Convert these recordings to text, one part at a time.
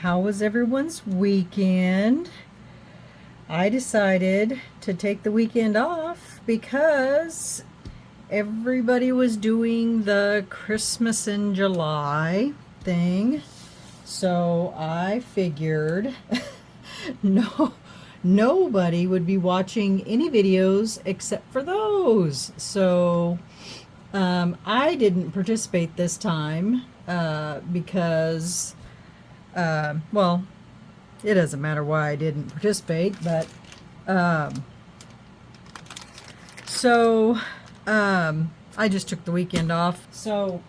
How was everyone's weekend? I decided to take the weekend off because everybody was doing the Christmas in July thing. So I figured nobody would be watching any videos except for those. So I didn't participate this time because well, it doesn't matter why I didn't participate, but so I just took the weekend off. So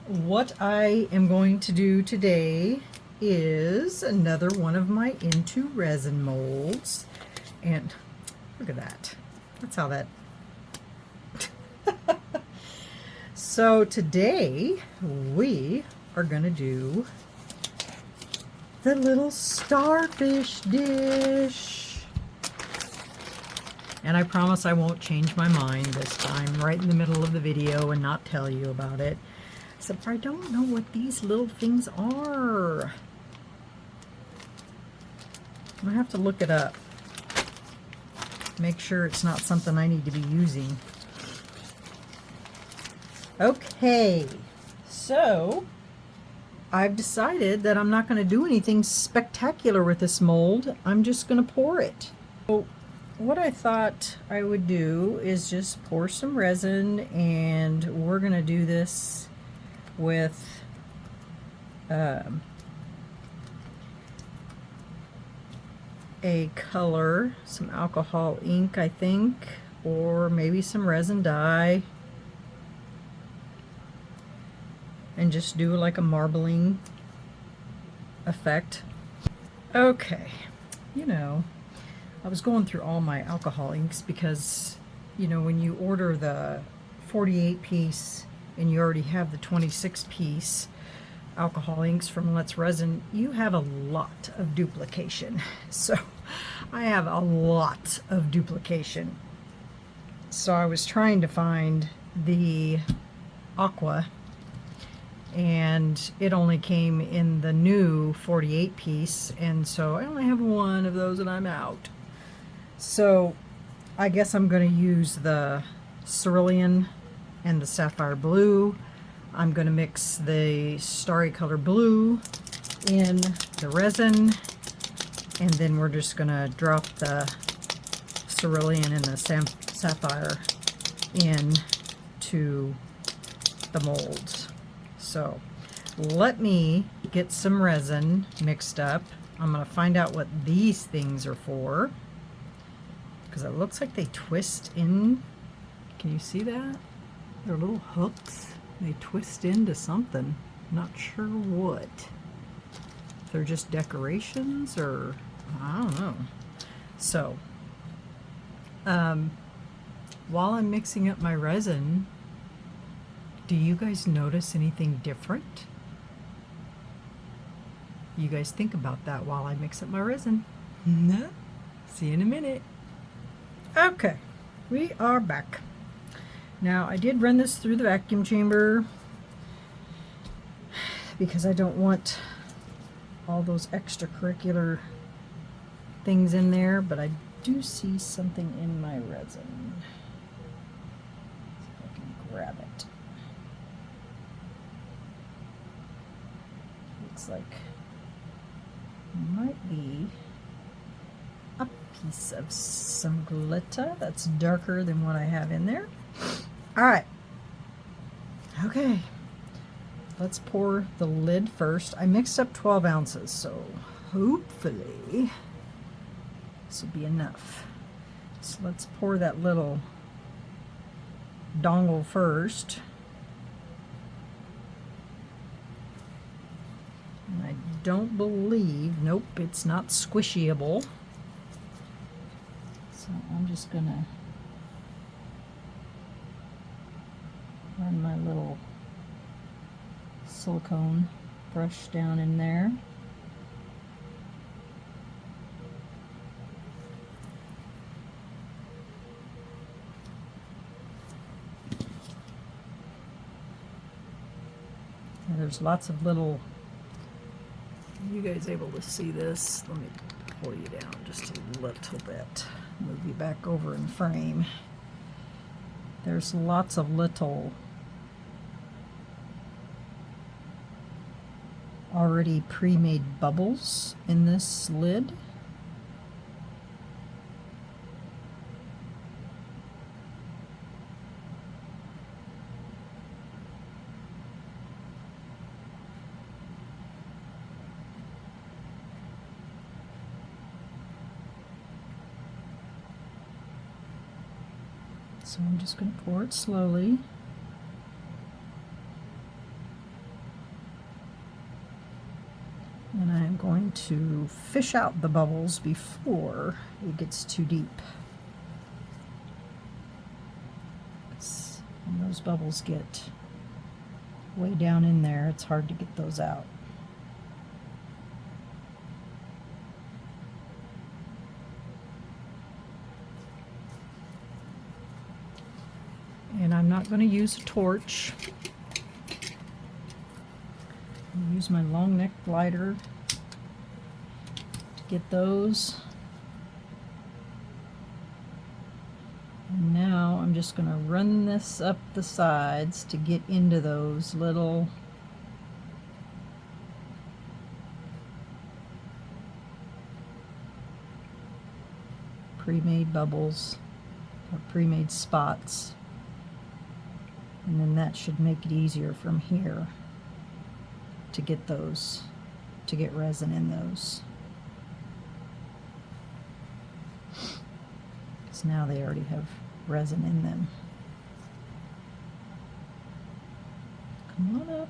what I am going to do today is another one of my Into Resin molds. And look at that. That's how that... So today we are going to do the little starfish dish. And I promise I won't change my mind this time right in the middle of the video and not tell you about it. Except I don't know what these little things are. I'm gonna have to look it up. Make sure it's not something I need to be using. Okay, so I've decided that I'm not going to do anything spectacular with this mold. I'm just going to pour it. So what I thought I would do is just pour some resin, and we're going to do this with a color, some alcohol ink, I think, or maybe some resin dye. And just do like a marbling effect. Okay, you know, I was going through all my alcohol inks because, you know, when you order the 48 piece and you already have the 26 piece alcohol inks from Let's Resin, you have a lot of duplication. So I have a lot of duplication. So I was trying to find the aqua, and it only came in the new 48 piece, and so I only have one of those and I'm out. So I guess I'm going to use the cerulean and the sapphire blue. I'm going to mix the starry color blue in the resin, and then we're just going to drop the cerulean and the sapphire into the molds. So let me get some resin mixed up. I'm going to find out what these things are for, because it looks like they twist in. Can you see that? They're little hooks. They twist into something. Not sure what. If they're just decorations or I don't know. So while I'm mixing up my resin, do you guys notice anything different? You guys think about that while I mix up my resin. No? See you in a minute. Okay, we are back. Now I did run this through the vacuum chamber because I don't want all those extracurricular things in there, but I do see something in my resin. See if I can grab it. Looks like might be a piece of some glitter that's darker than what I have in there. All right. Okay. Let's pour the lid first. I mixed up 12 ounces, so hopefully this will be enough. So let's pour that little dongle first. And I don't believe, nope, it's not squishyable. So I'm just gonna run my little silicone brush down in there. And there's lots of little You guys able to see this? Let me pull you down just a little bit. Move you back over in frame. There's lots of little already pre-made bubbles in this lid. So I'm just going to pour it slowly. And I'm going to fish out the bubbles before it gets too deep. When those bubbles get way down in there, it's hard to get those out. And I'm not going to use a torch. I'll use my long neck lighter to get those. And now I'm just going to run this up the sides to get into those little pre-made bubbles or pre-made spots. And then that should make it easier from here to get those, to get resin in those. Because now they already have resin in them. Come on up.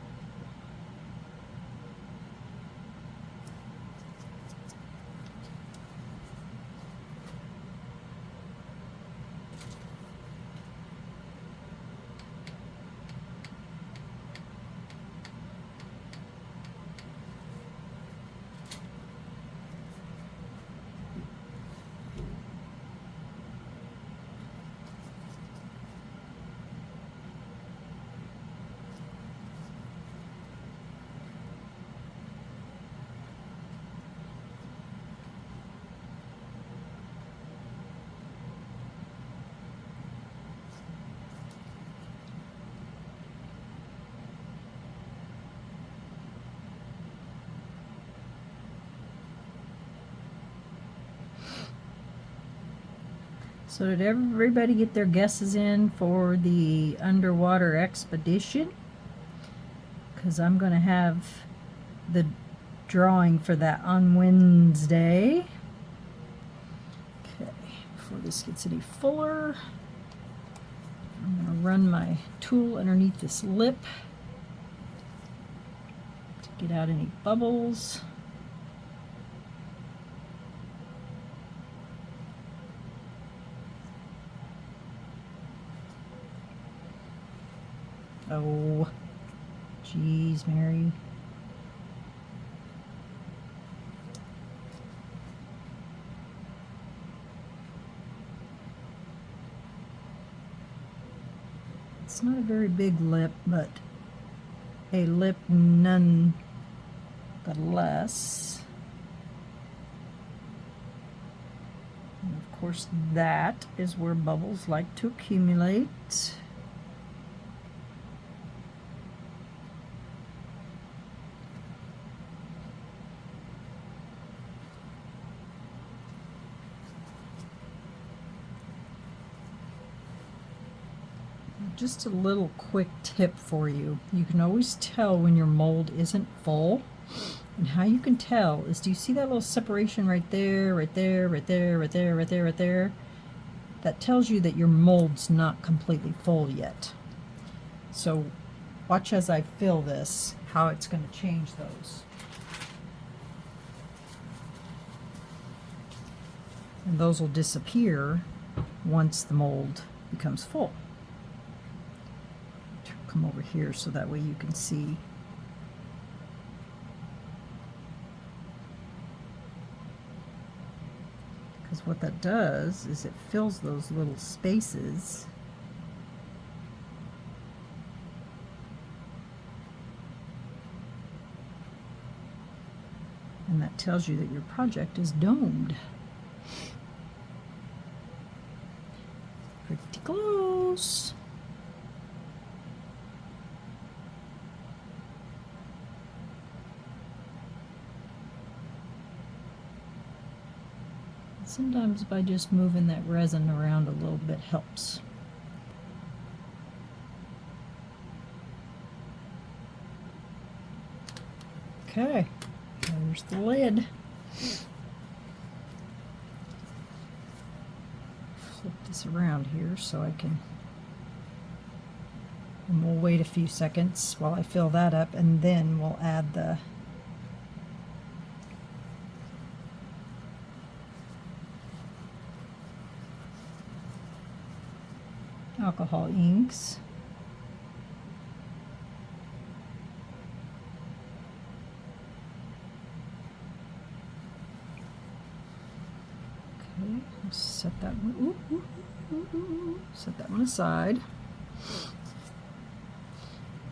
So did everybody get their guesses in for the underwater expedition? Because I'm going to have the drawing for that on Wednesday. Okay, before this gets any fuller, I'm going to run my tool underneath this lip to get out any bubbles. Oh, geez, Mary. It's not a very big lip, but a lip nonetheless. And of course, that is where bubbles like to accumulate. Just a little quick tip for you. You can always tell when your mold isn't full. And how you can tell is, do you see that little separation right there, right there, right there, right there, right there, right there? That tells you that your mold's not completely full yet. So watch as I fill this, how it's going to change those. And those will disappear once the mold becomes full. Come over here so that way you can see. Because what that does is it fills those little spaces . And that tells you that your project is domed. Pretty close. Sometimes by just moving that resin around a little bit helps. Okay, there's the lid. Flip this around here so I can, and we'll wait a few seconds while I fill that up, and then we'll add the alcohol inks. Okay, let's set that one. Set that one aside.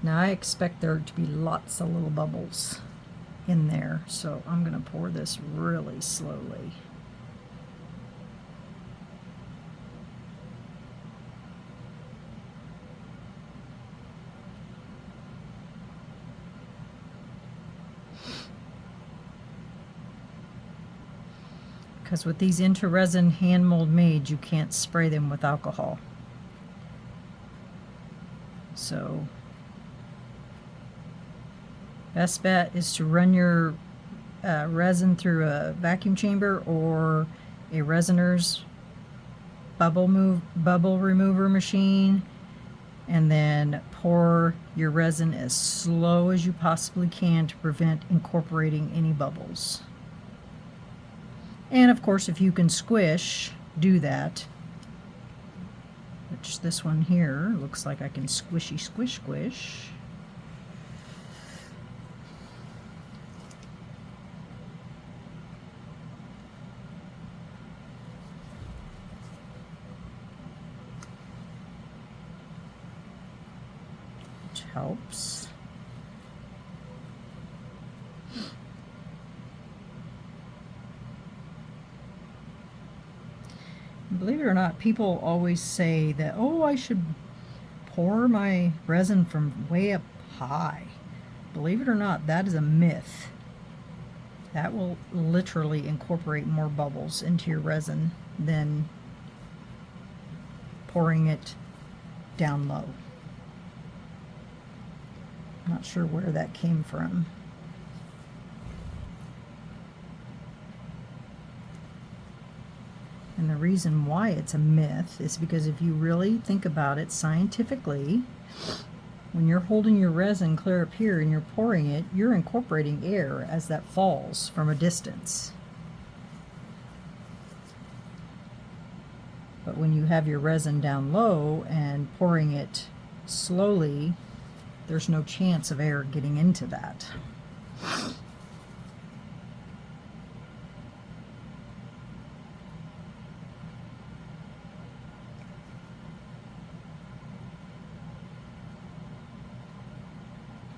Now I expect there to be lots of little bubbles in there, so I'm going to pour this really slowly. Because with these inter-resin hand mold made, you can't spray them with alcohol. So best bet is to run your resin through a vacuum chamber or a resiner's bubble remover machine, and then pour your resin as slow as you possibly can to prevent incorporating any bubbles. And of course, if you can squish, do that. Which this one here looks like I can squishy squish squish. Which helps. Believe it or not, people always say that, oh, I should pour my resin from way up high. Believe it or not, that is a myth. That will literally incorporate more bubbles into your resin than pouring it down low. I'm not sure where that came from. And the reason why it's a myth is because if you really think about it scientifically, when you're holding your resin clear up here and you're pouring it, you're incorporating air as that falls from a distance. But when you have your resin down low and pouring it slowly, there's no chance of air getting into that.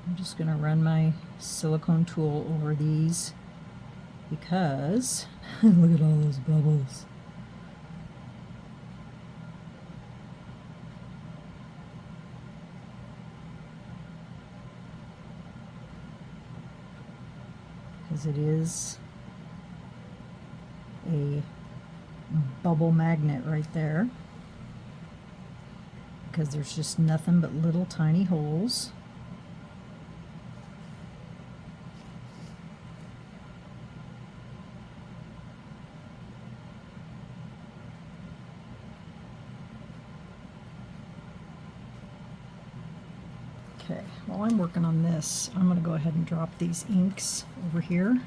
I'm just going to run my silicone tool over these because look at all those bubbles. Because it is a bubble magnet right there. Because there's just nothing but little tiny holes. Okay, while I'm working on this, I'm going to go ahead and drop these inks over here.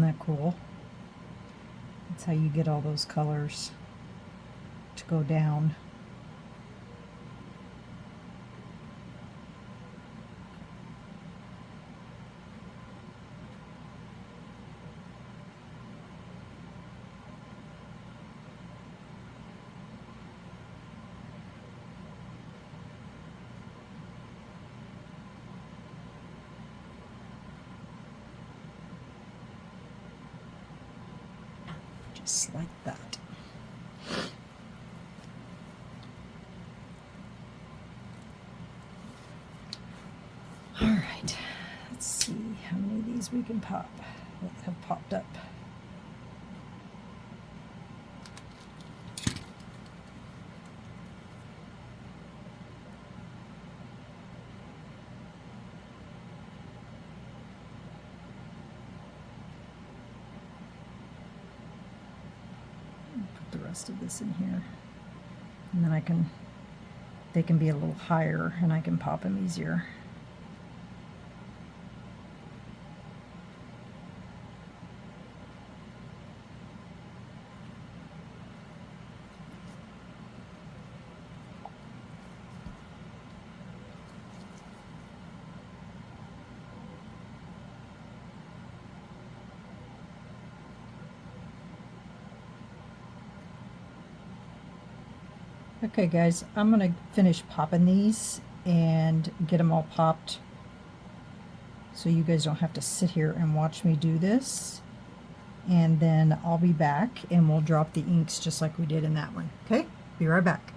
Isn't that cool? That's how you get all those colors to go down. Just like that. All right, let's see how many of these we can pop that have popped up. Put the rest of this in here, and then they can be a little higher and I can pop them easier. Okay guys, I'm going to finish popping these and get them all popped so you guys don't have to sit here and watch me do this. And then I'll be back and we'll drop the inks just like we did in that one. Okay, be right back.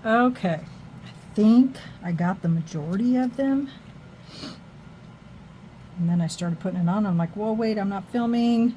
Okay, I think I got the majority of them. And then I started putting it on. I'm like, whoa, wait, I'm not filming.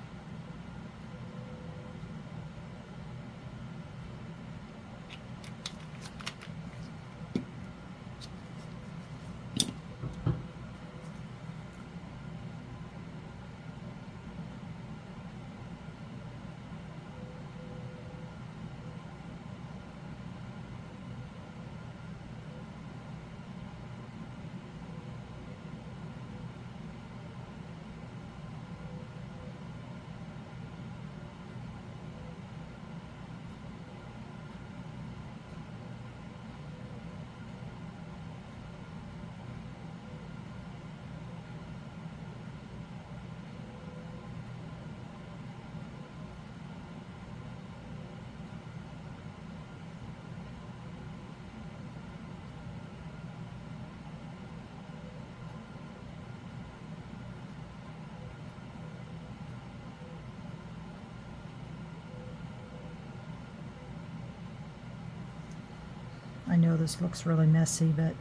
I know this looks really messy, but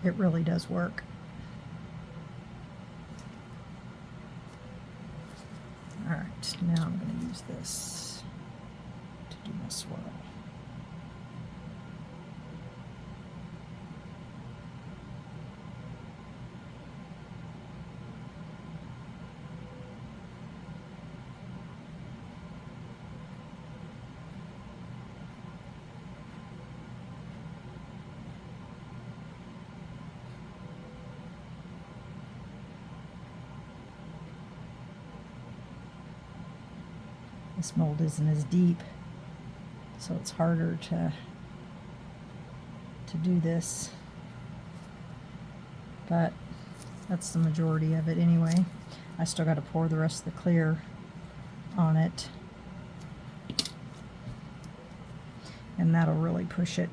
it really does work. All right, now I'm going to use this to do my swirl. This mold isn't as deep, so it's harder to do this, but that's the majority of it anyway. I still got to pour the rest of the clear on it, and that'll really push it.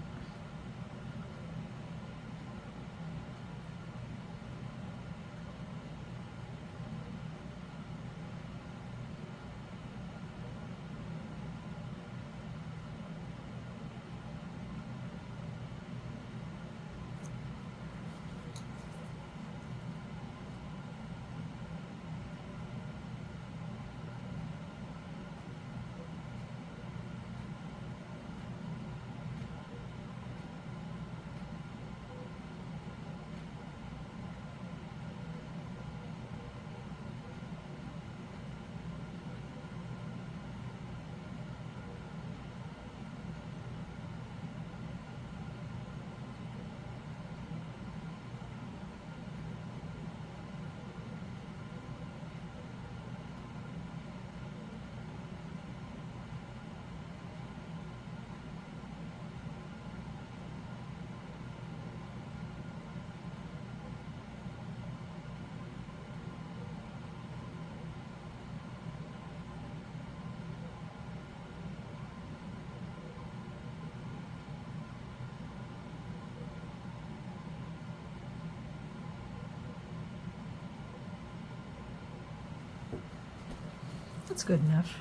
That's good enough.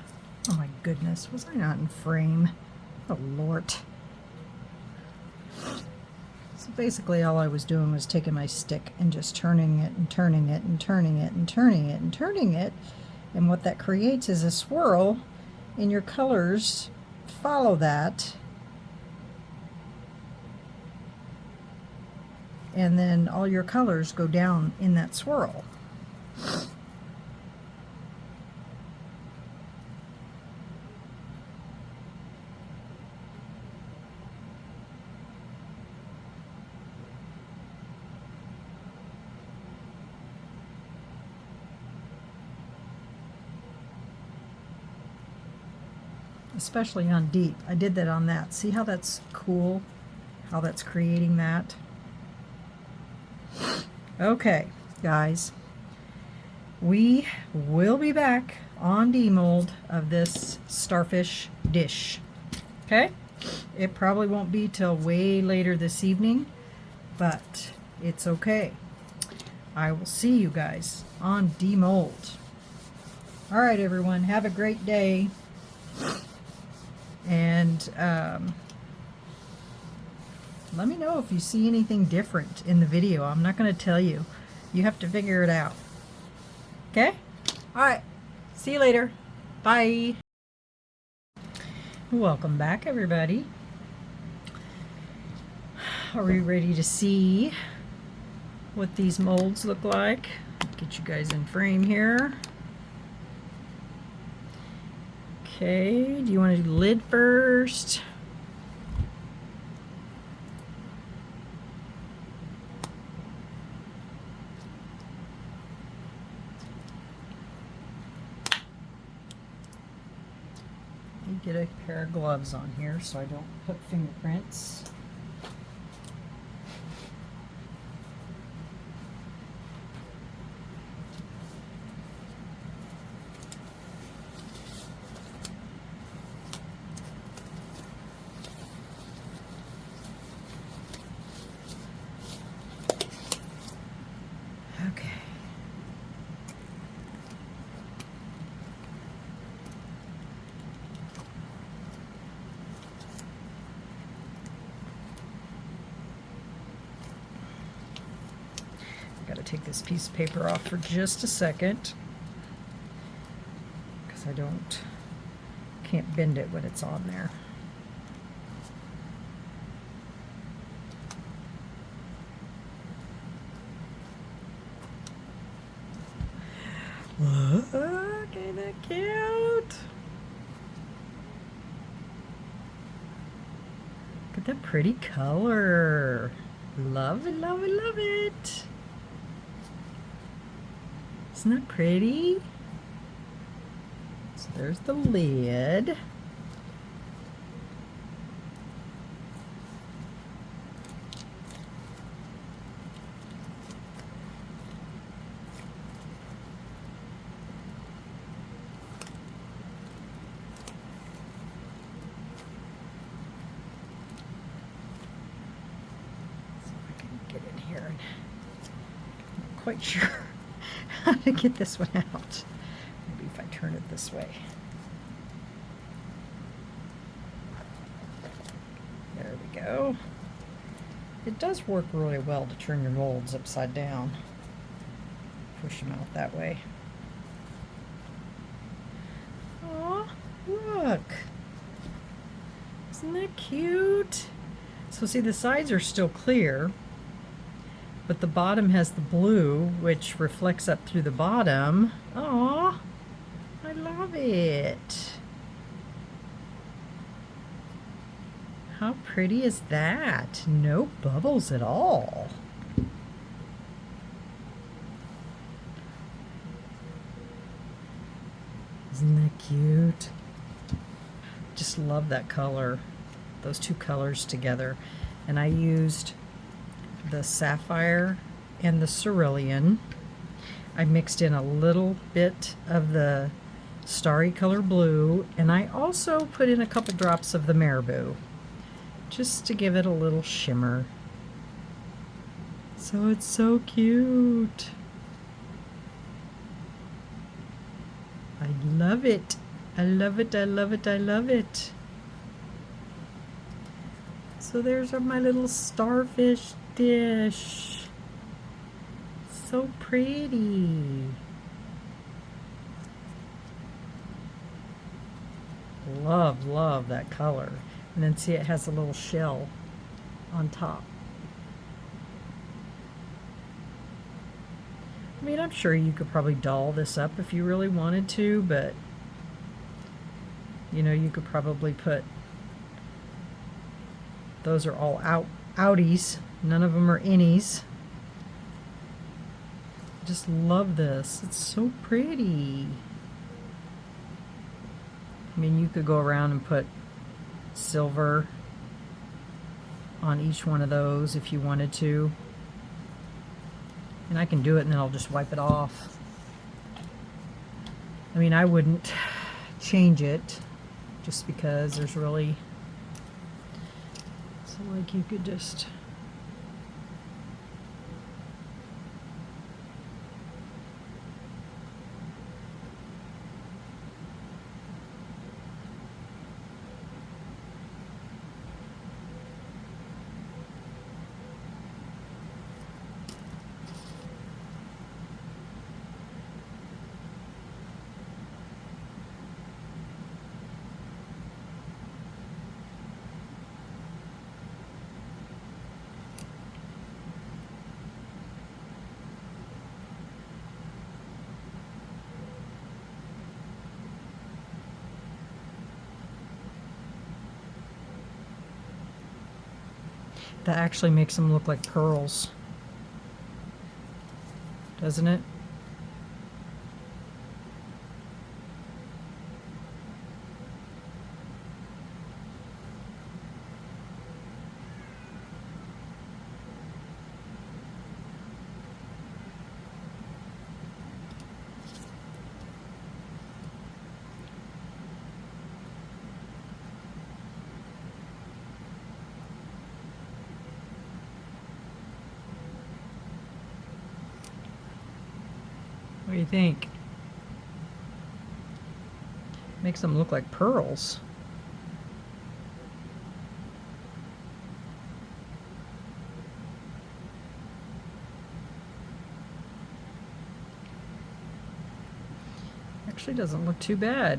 Oh my goodness, was I not in frame? Oh Lord. So basically all I was doing was taking my stick and just turning it and turning it and turning it and turning it and turning it. And what that creates is a swirl, and your colors follow that. And then all your colors go down in that swirl. Especially on deep. I did that on that. See how that's cool? How that's creating that? Okay, guys. We will be back on demold of this Starfish dish. Okay? It probably won't be till way later this evening, but it's okay. I will see you guys on demold. All right, everyone. Have a great day. And let me know if you see anything different in the video. I'm not going to tell you. You have to figure it out. Okay? All right. See you later. Bye. Welcome back, everybody. Are we ready to see what these molds look like? Get you guys in frame here. Okay, do you want to do the lid first? You get a pair of gloves on here so I don't put fingerprints. Okay. I've got to take this piece of paper off for just a second because I can't bend it when it's on there. Look, ain't that cute? Look at that pretty color. Love it, love it, love it. Isn't that pretty? So there's the lid. Get in here. And I'm not quite sure how to get this one out. Maybe if I turn it this way. There we go. It does work really well to turn your molds upside down. Push them out that way. Aw, look. Isn't that cute? So see, the sides are still clear, but the bottom has the blue, which reflects up through the bottom. Aw, I love it. How pretty is that? No bubbles at all. Isn't that cute? Just love that color, those two colors together. And I used the sapphire and the cerulean. I mixed in a little bit of the starry color blue, and I also put in a couple drops of the marabou just to give it a little shimmer. So it's so cute. I love it. I love it, I love it, I love it. So there's my little starfish dish. So pretty. Love, love that color. And then see, it has a little shell on top. I mean, I'm sure you could probably doll this up if you really wanted to, but you know, you could probably put, those are all outies. None of them are innies. Just love this. It's so pretty. I mean, you could go around and put silver on each one of those if you wanted to. And I can do it and then I'll just wipe it off. I mean, I wouldn't change it just because there's really, so like you could just, that actually makes them look like pearls, doesn't it? What do you think? Makes them look like pearls. Actually doesn't look too bad.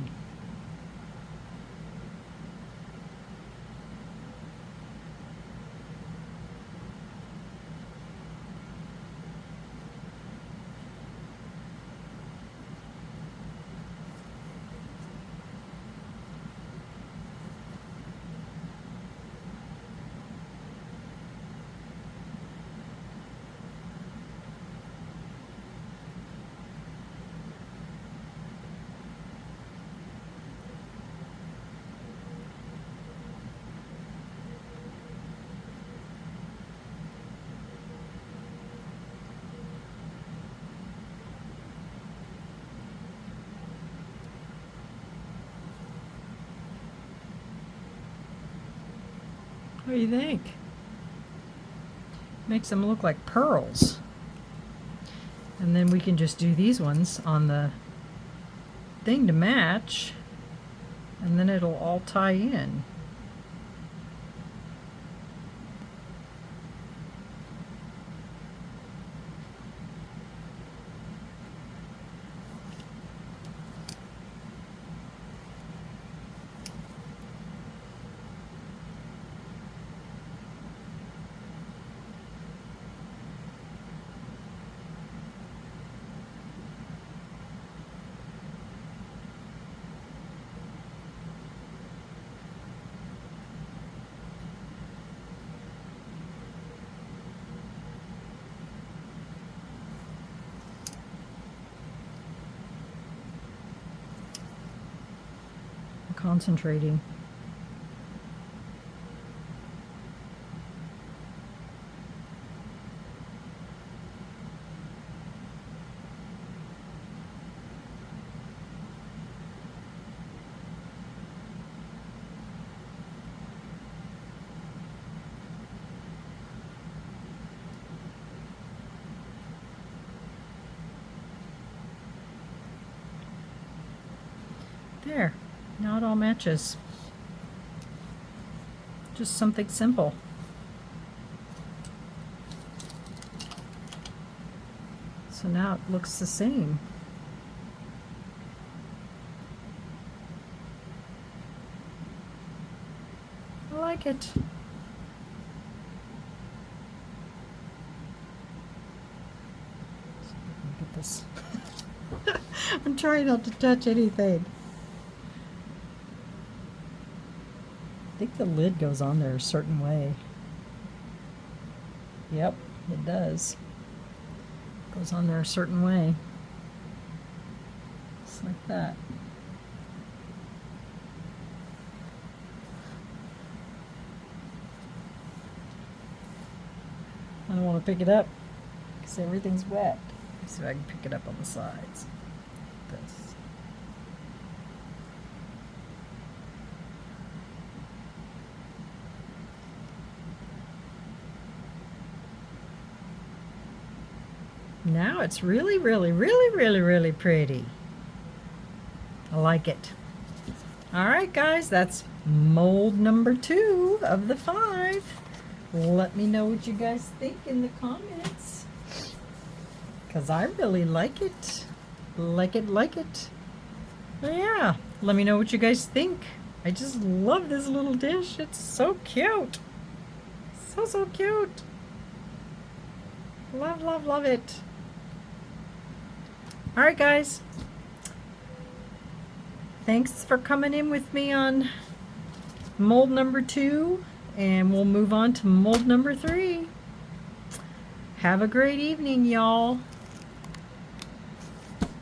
What do you think? Makes them look like pearls. And then we can just do these ones on the thing to match, and then it'll all tie in. Concentrating. There, now it all matches. Just something simple. So now it looks the same. I like it. Look at this. I'm trying not to touch anything. I think the lid goes on there a certain way. Yep, it does. Goes on there a certain way. Just like that. I don't want to pick it up because everything's wet. Let's see if I can pick it up on the sides. This. Now it's really, really, really, really, really pretty. I like it. All right, guys, that's mold number 2 of the 5. Let me know what you guys think in the comments, because I really like it. Like it, like it. But yeah, let me know what you guys think. I just love this little dish. It's so cute. So, so cute. Love, love, love it. All right, guys. Thanks for coming in with me on mold number 2, and we'll move on to mold number 3. Have a great evening, y'all.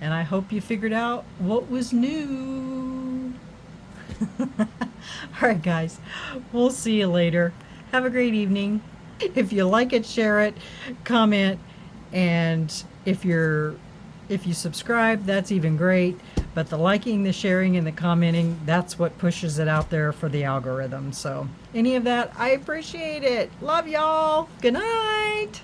And I hope you figured out what was new. All right, guys. We'll see you later. Have a great evening. If you like it, share it, comment, and if you subscribe, that's even great. But the liking, the sharing, and the commenting, that's what pushes it out there for the algorithm. So any of that, I appreciate it. Love y'all. Good night.